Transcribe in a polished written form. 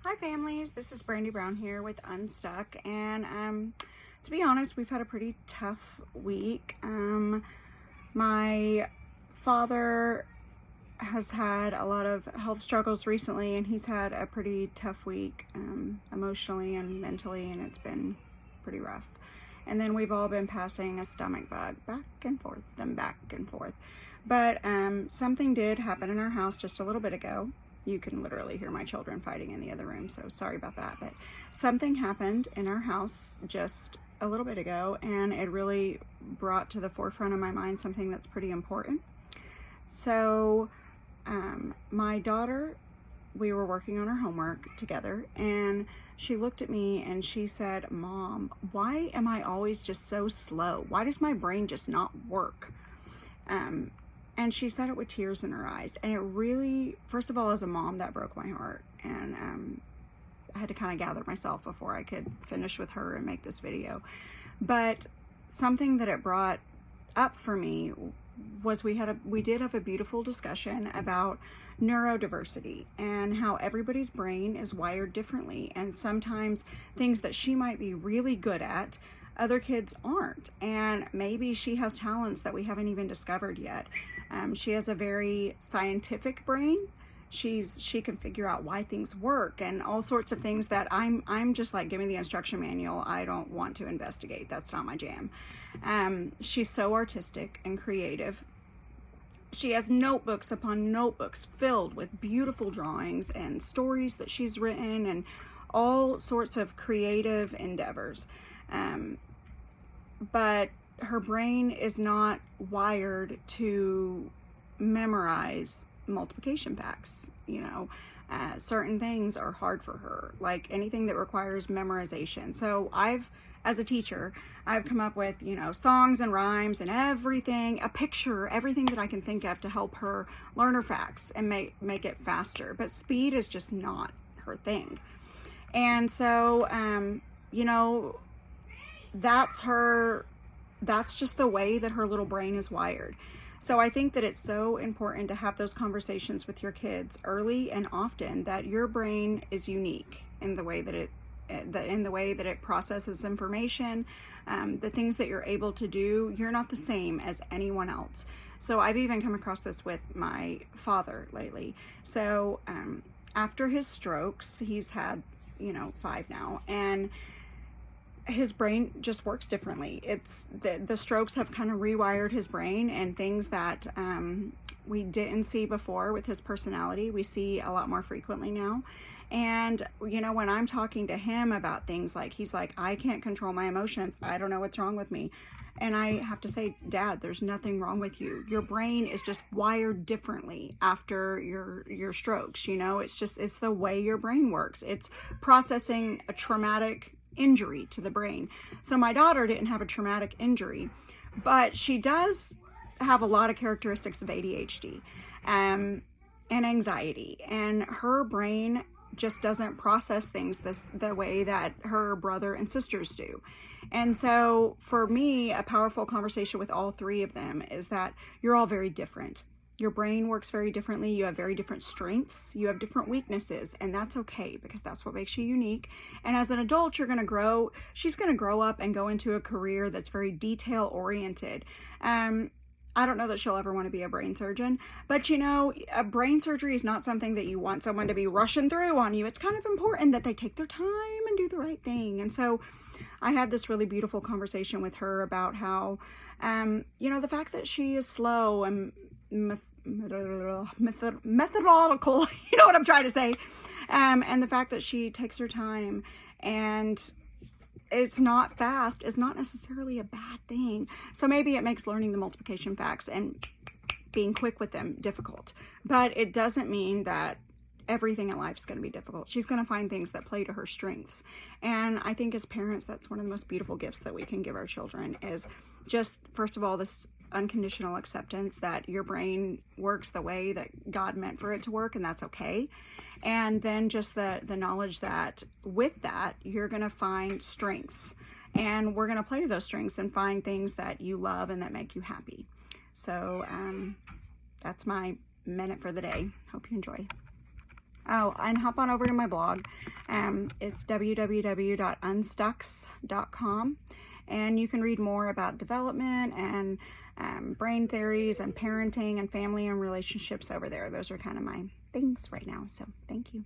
Hi families, this is Brandy Brown here with Unstuck, and to be honest, we've had a pretty tough week. My father has had a lot of health struggles recently, and he's had a pretty tough week emotionally and mentally, and it's been pretty rough. And then we've all been passing a stomach bug back and forth and back and forth. But something did happen in our house just a little bit ago. You can literally hear my children fighting in the other room, so sorry about that. But something happened in our house just a little bit ago, and it really brought to the forefront of my mind something that's pretty important. So my daughter, we were working on her homework together, and she looked at me and she said, "Mom, why am I always just so slow? Why does my brain just not work?" And she said it with tears in her eyes. And it really, first of all, as a mom, that broke my heart. And I had to kind of gather myself before I could finish with her and make this video. But something that it brought up for me was we did have a beautiful discussion about neurodiversity and how everybody's brain is wired differently. And sometimes things that she might be really good at, other kids aren't. And maybe she has talents that we haven't even discovered yet. She has a very scientific brain. She can figure out why things work and all sorts of things that I'm just like, give me the instruction manual. I don't want to investigate. That's not my jam. She's so artistic and creative. She has notebooks upon notebooks filled with beautiful drawings and stories that she's written and all sorts of creative endeavors. But her brain is not wired to memorize multiplication facts. Certain things are hard for her, like anything that requires memorization. So as a teacher, I've come up with, songs and rhymes and everything, a picture, everything that I can think of to help her learn her facts and make it faster. But speed is just not her thing. And so, that's just the way that her little brain is wired. So I think that it's so important to have those conversations with your kids early and often, that your brain is unique in the way that it processes information, the things that you're able to do. You're not the same as anyone else. So I've even come across this with my father lately. So after his strokes, he's had 5 now, and his brain just works differently. It's the strokes have kind of rewired his brain, and things that we didn't see before with his personality, we see a lot more frequently now. And when I'm talking to him about things, like he's like, I can't control my emotions, I don't know what's wrong with me. And I have to say, Dad, there's nothing wrong with you. Your brain is just wired differently after your strokes. It's the way your brain works. It's processing a traumatic injury to the brain. So my daughter didn't have a traumatic injury, but she does have a lot of characteristics of ADHD and anxiety, and her brain just doesn't process things the way that her brother and sisters do. And so for me, a powerful conversation with all 3 of them is that you're all very different. Your brain works very differently. You have very different strengths. You have different weaknesses, and that's okay, because that's what makes you unique. And as an adult, she's going to grow up and go into a career that's very detail oriented. I don't know that she'll ever want to be a brain surgeon, but a brain surgery is not something that you want someone to be rushing through on you. It's kind of important that they take their time and do the right thing. And so I had this really beautiful conversation with her about how, the fact that she is slow and methodological, you know what I'm trying to say, and the fact that she takes her time and it's not fast is not necessarily a bad thing. So maybe it makes learning the multiplication facts and being quick with them difficult, but it doesn't mean that everything in life is going to be difficult. She's going to find things that play to her strengths. And I think as parents, that's one of the most beautiful gifts that we can give our children, is just, first of all, this unconditional acceptance that your brain works the way that God meant for it to work, and that's okay. And then just the knowledge that with that, you're going to find strengths, and we're going to play to those strengths and find things that you love and that make you happy. So that's my minute for the day. Hope you enjoy. Oh, and hop on over to my blog. It's www.unstucks.com, and you can read more about development and brain theories and parenting and family and relationships over there. Those are kind of my things right now. So thank you.